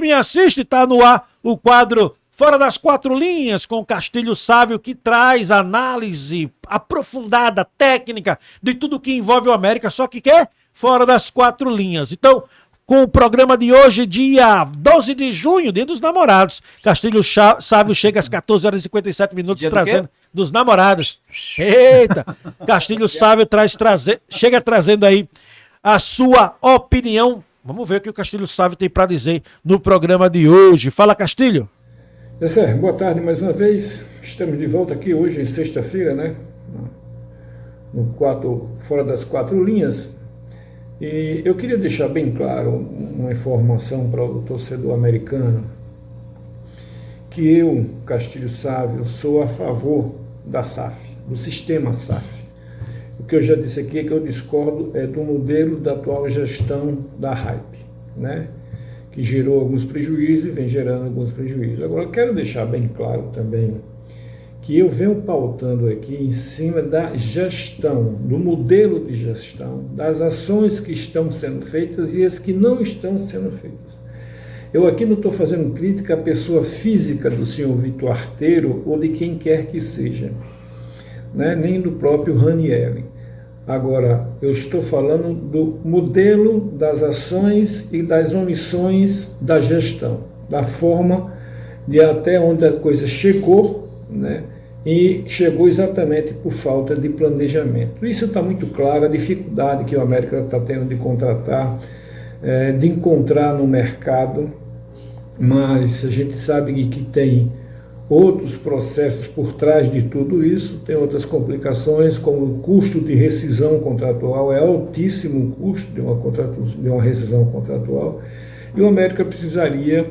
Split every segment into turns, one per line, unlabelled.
me assiste, está no ar o quadro Fora das Quatro Linhas, com Castilho Sávio, que traz análise aprofundada, técnica, de tudo que envolve o América, só que quer fora das quatro linhas. Então, com o programa de hoje, dia 12 de junho, dia dos namorados, Castilho Sávio chega às 14h57, trazendo dos namorados. Eita! Castilho Sávio chega trazendo aí a sua opinião. Vamos ver o que o Castilho Sávio tem para dizer no programa de hoje. Fala, Castilho!
Boa tarde mais uma vez. Estamos de volta aqui hoje, sexta-feira, né? Fora das quatro linhas. E eu queria deixar bem claro uma informação para o torcedor americano, que eu, Castilho Sávio, sou a favor da SAF, do sistema SAF. O que eu já disse aqui é que eu discordo do modelo da atual gestão da Hype, né? Que gerou alguns prejuízos e vem gerando alguns prejuízos. Agora, eu quero deixar bem claro também que eu venho pautando aqui em cima da gestão, do modelo de gestão, das ações que estão sendo feitas e as que não estão sendo feitas. Eu aqui não estou fazendo crítica à pessoa física do senhor Vitor Arteiro ou de quem quer que seja, né? Nem do próprio Ranieri. Agora, eu estou falando do modelo das ações e das omissões da gestão, da forma de até onde a coisa chegou, né? E chegou exatamente por falta de planejamento. Isso está muito claro, a dificuldade que o América está tendo de contratar, de encontrar no mercado, mas a gente sabe que tem outros processos por trás de tudo isso, tem outras complicações, como o custo de rescisão contratual, é altíssimo o custo de uma rescisão contratual, e o América precisaria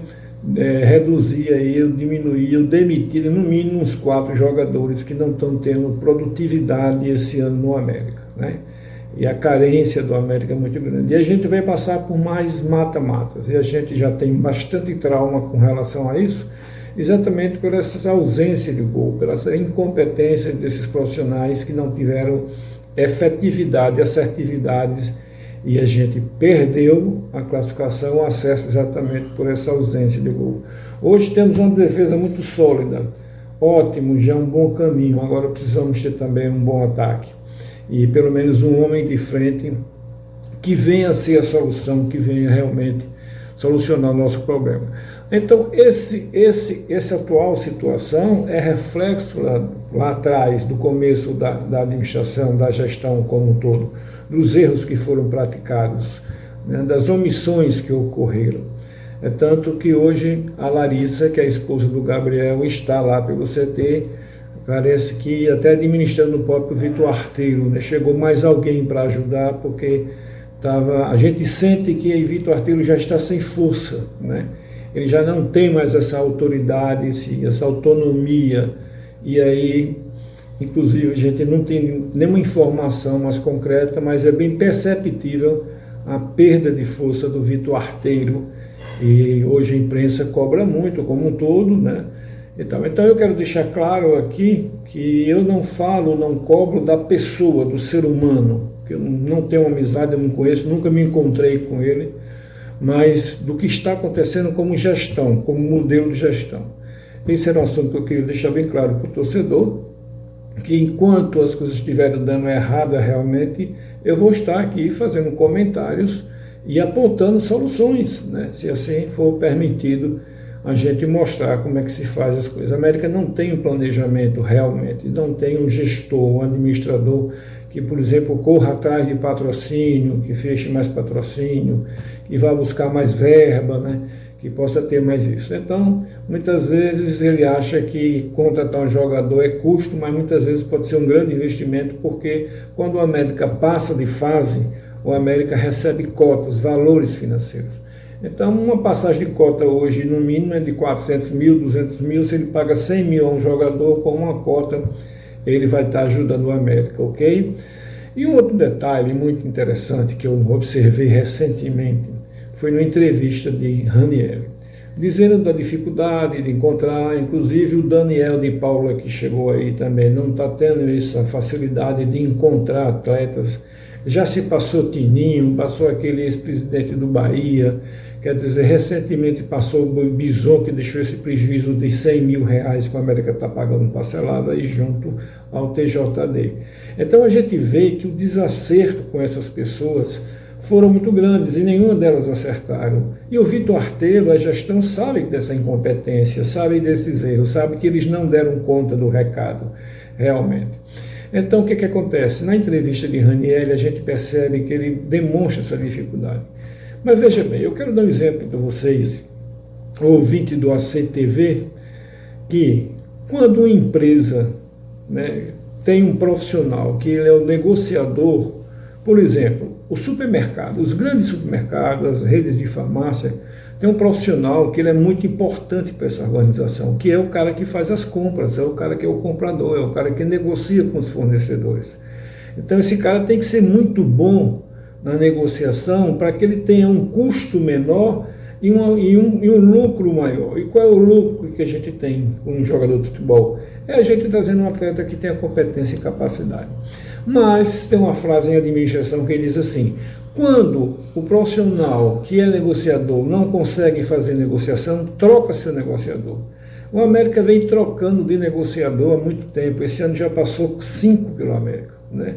reduzir aí, diminuir, demitir no mínimo uns 4 jogadores que não estão tendo produtividade esse ano no América, né? E a carência do América é muito grande. E a gente vai passar por mais mata-matas, e a gente já tem bastante trauma com relação a isso, exatamente por essa ausência de gol, pela incompetência desses profissionais que não tiveram efetividade, assertividades, e a gente perdeu a classificação, o acesso exatamente por essa ausência de gol. Hoje temos uma defesa muito sólida, ótimo, já é um bom caminho, agora precisamos ter também um bom ataque, e pelo menos um homem de frente que venha a ser a solução, que venha realmente solucionar o nosso problema. Então, essa atual situação é reflexo lá atrás, do começo da administração, da gestão como um todo, dos erros que foram praticados, né, das omissões que ocorreram. É tanto que hoje a Larissa, que é a esposa do Gabriel, está lá pelo CT, parece que até administrando o próprio Vitor Arteiro, né, chegou mais alguém para ajudar, porque a gente sente que o Vitor Arteiro já está sem força, né? Ele já não tem mais essa autoridade, essa autonomia, e aí, inclusive, a gente não tem nenhuma informação mais concreta, mas é bem perceptível a perda de força do Vitor Arteiro, e hoje a imprensa cobra muito, como um todo, né? Então eu quero deixar claro aqui que eu não cobro da pessoa, do ser humano, que eu não tenho amizade, eu não conheço, nunca me encontrei com ele, mas do que está acontecendo como gestão, como modelo de gestão. Esse era um assunto que eu queria deixar bem claro para o torcedor, que enquanto as coisas estiverem dando errada realmente, eu vou estar aqui fazendo comentários e apontando soluções, né? Se assim for permitido a gente mostrar como é que se faz as coisas. A América não tem um planejamento realmente, não tem um gestor, um administrador que, por exemplo, corra atrás de patrocínio, que feche mais patrocínio, que vá buscar mais verba, né, que possa ter mais isso. Então, muitas vezes ele acha que contratar um jogador é custo, mas muitas vezes pode ser um grande investimento, porque quando o América passa de fase, o América recebe cotas, valores financeiros. Então, uma passagem de cota hoje, no mínimo, é de 400 mil, 200 mil, se ele paga 100 mil a um jogador, com uma cota, ele vai estar ajudando o América, ok? E um outro detalhe muito interessante que eu observei recentemente foi numa entrevista de Ranieri, dizendo da dificuldade de encontrar, inclusive o Daniel de Paula, que chegou aí também, não está tendo essa facilidade de encontrar atletas. Já se passou Tininho, passou aquele ex-presidente do Bahia, Quer dizer, recentemente passou o Bison, que deixou esse prejuízo de R$100 mil que a América está pagando parcelado aí junto ao TJD. Então a gente vê que o desacerto com essas pessoas foram muito grandes e nenhuma delas acertaram. E o Vitor Arteiro, a gestão, sabe dessa incompetência, sabe desses erros, sabe que eles não deram conta do recado, realmente. Então, o que acontece? Na entrevista de Ranieri, a gente percebe que ele demonstra essa dificuldade. Mas veja bem, eu quero dar um exemplo para vocês, ouvinte do ACTV, que quando uma empresa, né, tem um profissional que ele é o negociador, por exemplo, o supermercado, os grandes supermercados, as redes de farmácia, tem um profissional que ele é muito importante para essa organização, que é o cara que faz as compras, é o cara que é o comprador, é o cara que negocia com os fornecedores. Então esse cara tem que ser muito bom na negociação para que ele tenha um custo menor e um lucro maior. E qual é o lucro que a gente tem com um jogador de futebol? É a gente trazendo um atleta que tenha competência e capacidade. Mas tem uma frase em administração que diz assim: quando o profissional que é negociador não consegue fazer negociação, troca seu negociador. O América vem trocando de negociador há muito tempo. Esse ano já passou 5 pelo América, né?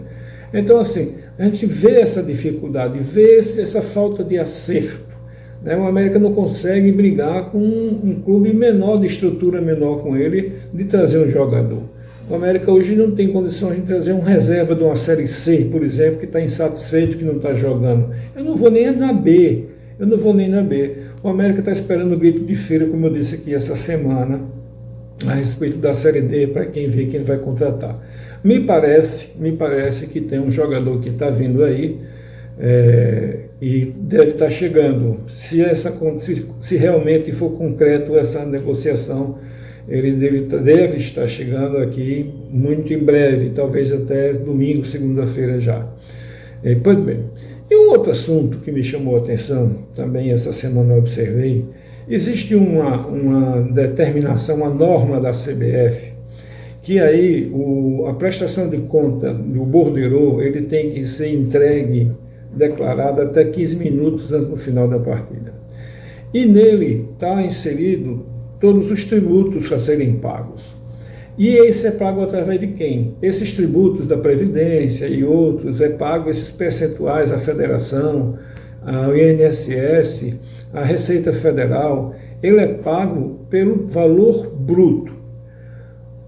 Então, assim, a gente vê essa dificuldade, vê essa falta de acerto, né? O América não consegue brigar com um clube menor, de estrutura menor com ele, de trazer um jogador. O América hoje não tem condições de trazer um reserva de uma Série C, por exemplo, que está insatisfeito, que não está jogando. Eu não vou nem na B, O América está esperando o grito de feira, como eu disse aqui essa semana, a respeito da Série D, para quem vê quem vai contratar. Me parece que tem um jogador que está vindo aí e deve estar chegando. Se realmente for concreto essa negociação, ele deve estar chegando aqui muito em breve, talvez até domingo, segunda-feira já. Pois bem, e um outro assunto que me chamou a atenção, também essa semana eu observei, existe uma determinação, uma norma da CBF, que aí a prestação de conta do borderô, ele tem que ser entregue, declarado até 15 minutos antes do final da partida. E nele está inserido todos os tributos a serem pagos. E esse é pago através de quem? Esses tributos da Previdência e outros, é pago esses percentuais à Federação, ao INSS, à Receita Federal, ele é pago pelo valor bruto.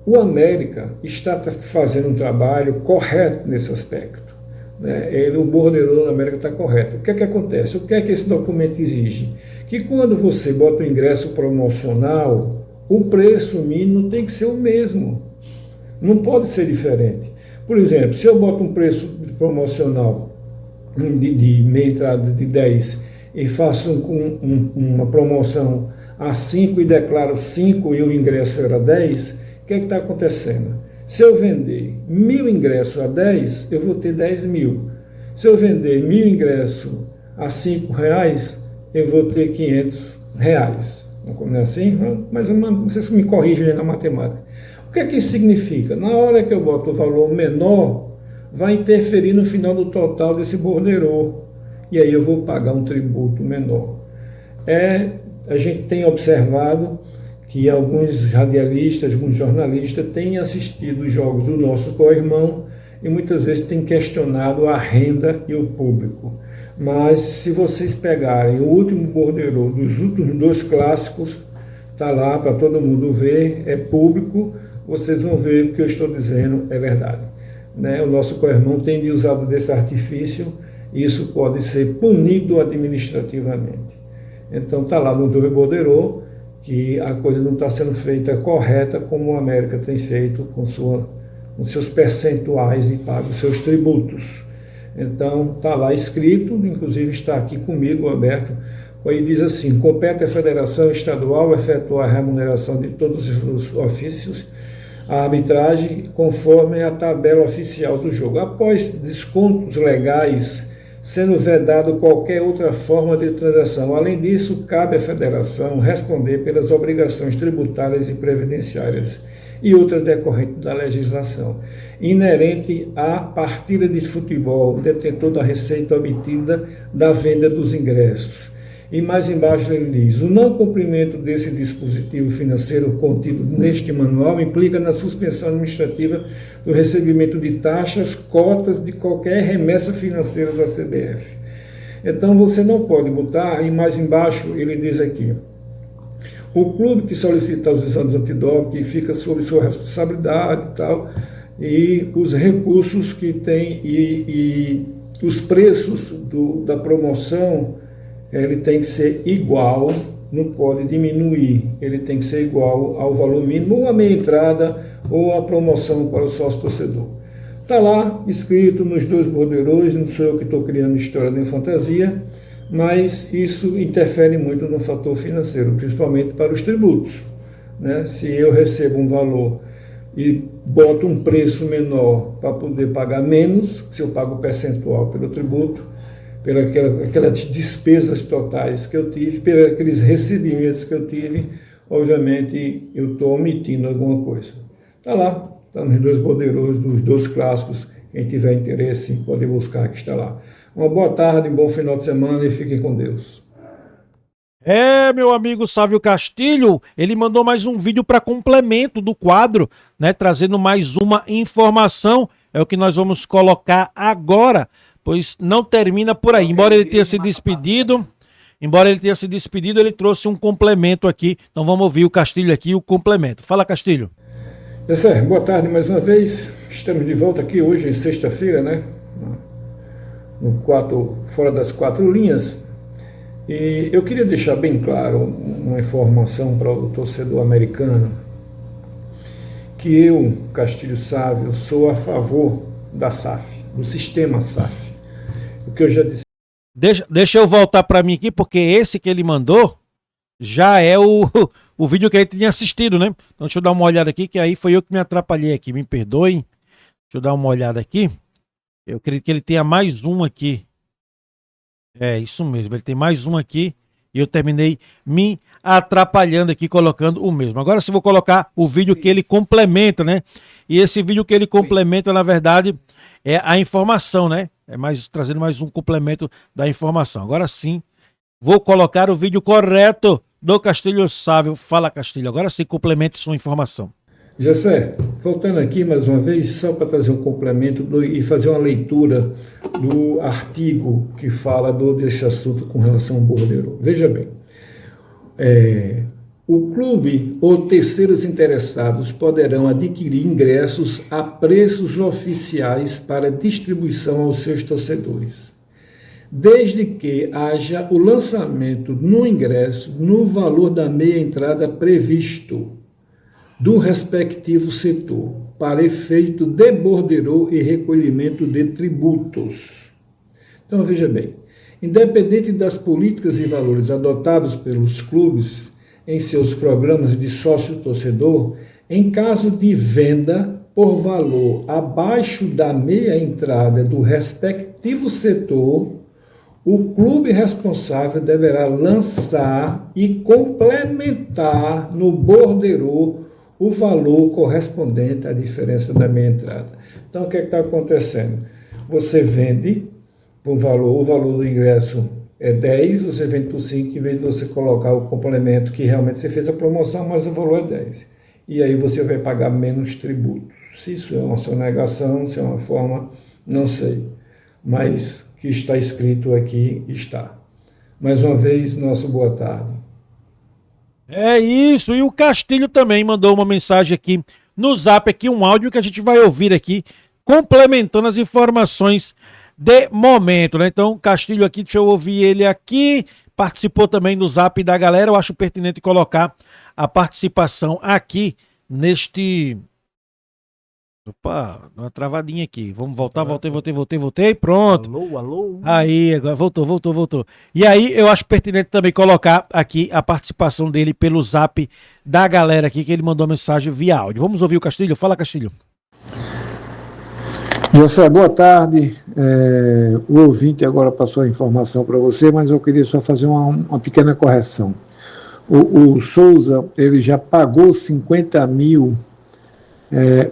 O América está fazendo um trabalho correto nesse aspecto, né? O borderô da América está correto. O que é que acontece? O que é que esse documento exige? Que quando você bota o ingresso promocional, o preço mínimo tem que ser o mesmo. Não pode ser diferente. Por exemplo, se eu boto um preço promocional de meia entrada de 10 e faço uma promoção a 5 e declaro 5 e o ingresso era 10, o que é que está acontecendo? Se eu vender 1.000 ingressos a 10, eu vou ter 10 mil. Se eu vender 1.000 ingressos a R$5, eu vou ter R$500. Não é assim? Mas vocês me corrigem na matemática. O que é que isso significa? Na hora que eu boto o valor menor, vai interferir no final do total desse borderô. E aí eu vou pagar um tributo menor. A gente tem observado que alguns radialistas, alguns jornalistas têm assistido os jogos do nosso co-irmão e muitas vezes têm questionado a renda e o público. Mas se vocês pegarem o último borderô dos últimos 2 clássicos, está lá para todo mundo ver, é público, vocês vão ver que o que eu estou dizendo é verdade, né? O nosso co-irmão tem usado desse artifício e isso pode ser punido administrativamente. Então está lá no borderô que a coisa não está sendo feita correta como a América tem feito com seus percentuais e paga os seus tributos. Então está lá escrito, inclusive está aqui comigo aberto, aí diz assim: compete à Federação Estadual efetuar a remuneração de todos os ofícios, a arbitragem conforme a tabela oficial do jogo. Após descontos legais, sendo vedado qualquer outra forma de transação. Além disso, cabe à Federação responder pelas obrigações tributárias e previdenciárias e outras decorrentes da legislação, inerente à partida de futebol, detentor da receita obtida da venda dos ingressos. E mais embaixo ele diz: o não cumprimento desse dispositivo financeiro contido neste manual implica na suspensão administrativa do recebimento de taxas, cotas de qualquer remessa financeira da CBF. Então você não pode botar, e mais embaixo ele diz aqui: o clube que solicita os exames antidoping fica sob sua responsabilidade e tal, e os recursos que tem e os preços da promoção, ele tem que ser igual, não pode diminuir, ele tem que ser igual ao valor mínimo, ou a meia entrada, ou a promoção para o sócio-torcedor. Está lá escrito nos 2 borderôs, não sou eu que estou criando história nem fantasia, mas isso interfere muito no fator financeiro, principalmente para os tributos, né? Se eu recebo um valor e boto um preço menor para poder pagar menos, se eu pago percentual pelo tributo, pelas despesas totais que eu tive, pelos aqueles recebimentos que eu tive, obviamente eu estou omitindo alguma coisa. Está lá, está nos 2 borderôs, dos 2 clássicos, quem tiver interesse pode buscar, que está lá. Uma boa tarde, um bom final de semana e fiquem com Deus.
Meu amigo Sávio Castilho, ele mandou mais um vídeo para complemento do quadro, né, trazendo mais uma informação, é o que nós vamos colocar agora, pois não termina por aí. Embora ele tenha se despedido, ele trouxe um complemento aqui, então vamos ouvir o Castilho aqui, o complemento. Fala, Castilho.
Boa tarde mais uma vez, estamos de volta aqui hoje, sexta-feira, né, fora das 4 linhas. E eu queria deixar bem claro uma informação para o torcedor americano, que eu, Castilho Sávio, sou a favor da SAF, do sistema SAF. O que eu já disse.
Deixa eu voltar para mim aqui, porque esse que ele mandou já é o vídeo que ele tinha assistido, né? Então deixa eu dar uma olhada aqui, que aí foi eu que me atrapalhei aqui, me perdoem. Deixa eu dar uma olhada aqui. Eu acredito que ele tenha mais um aqui. É, isso mesmo, ele tem mais um aqui e eu terminei me atrapalhando aqui colocando o mesmo. Agora sim vou colocar o vídeo que ele complementa, né? E esse vídeo que ele complementa, na verdade, é a informação, né? Trazendo mais um complemento da informação. Agora sim, vou colocar o vídeo correto do Castilho Sávio. Fala, Castilho, agora sim complemente sua informação.
Jessé, voltando aqui mais uma vez, só para trazer um complemento e fazer uma leitura do artigo que fala desse assunto com relação ao borderô. Veja bem, o clube ou terceiros interessados poderão adquirir ingressos a preços oficiais para distribuição aos seus torcedores, desde que haja o lançamento no ingresso no valor da meia entrada previsto do respectivo setor, para efeito de borderô e recolhimento de tributos. Então, veja bem, independente das políticas e valores adotados pelos clubes em seus programas de sócio-torcedor, em caso de venda por valor abaixo da meia entrada do respectivo setor, o clube responsável deverá lançar e complementar no borderô o valor correspondente à diferença da meia entrada. Então, o que está acontecendo? Você vende por valor, o valor do ingresso é 10, você vende por 5, em vez de você colocar o complemento que realmente você fez a promoção, mas o valor é 10. E aí você vai pagar menos tributos. Se isso é uma sonegação, se é uma forma, não sei. Mas que está escrito aqui, está. Mais uma vez, nosso boa tarde.
É isso, e o Castilho também mandou uma mensagem aqui no Zap, aqui um áudio que a gente vai ouvir aqui, complementando as informações de momento, né? Então, Castilho aqui, deixa eu ouvir ele aqui, participou também do Zap da galera, eu acho pertinente colocar a participação aqui neste... Opa, dá uma travadinha aqui. Vamos voltar, voltei. Pronto.
Alô.
Aí, agora voltou. E aí, eu acho pertinente também colocar aqui a participação dele pelo Zap da galera aqui, que ele mandou mensagem via áudio. Vamos ouvir o Castilho? Fala, Castilho.
José, boa tarde. O ouvinte agora passou a informação para você, mas eu queria só fazer uma pequena correção. O Souza, ele já pagou 50 mil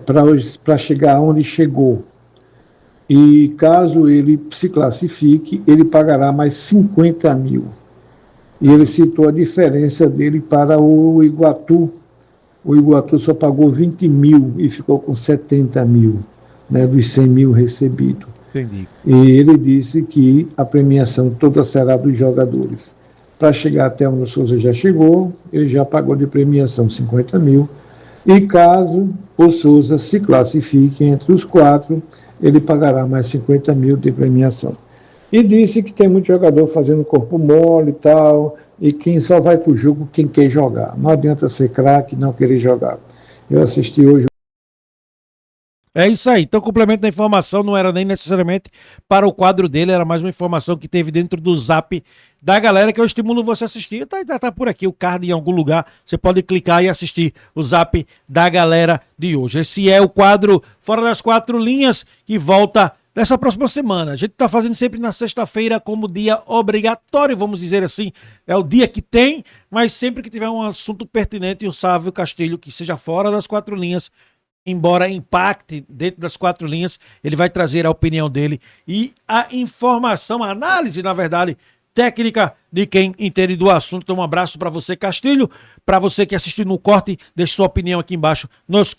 para chegar onde chegou. E caso ele se classifique, ele pagará mais 50 mil. E ele citou a diferença dele para o Iguatu. O Iguatu só pagou 20 mil e ficou com 70 mil, né, dos 100 mil recebidos.
Entendi.
E ele disse que a premiação toda será dos jogadores. Para chegar até onde o Souza já chegou, ele já pagou de premiação 50 mil. E caso o Souza se classifique entre os 4, ele pagará mais 50 mil de premiação. E disse que tem muito jogador fazendo corpo mole e tal, e quem só vai para o jogo quem quer jogar. Não adianta ser craque e não querer jogar. Eu assisti hoje.
É isso aí. Então, complemento da informação não era nem necessariamente para o quadro dele, era mais uma informação que teve dentro do zap da galera, que eu estimulo você a assistir. Tá por aqui o card em algum lugar. Você pode clicar e assistir o zap da galera de hoje. Esse é o quadro Fora das Quatro Linhas, que volta nessa próxima semana. A gente tá fazendo sempre na sexta-feira como dia obrigatório, vamos dizer assim. É o dia que tem, mas sempre que tiver um assunto pertinente, o Sávio Castilho, que seja fora das quatro linhas, embora impacte dentro das quatro linhas, ele vai trazer a opinião dele e a informação, a análise, na verdade, técnica de quem entende do assunto. Então, um abraço para você, Castilho. Para você que assistiu no corte, deixe sua opinião aqui embaixo nos comentários.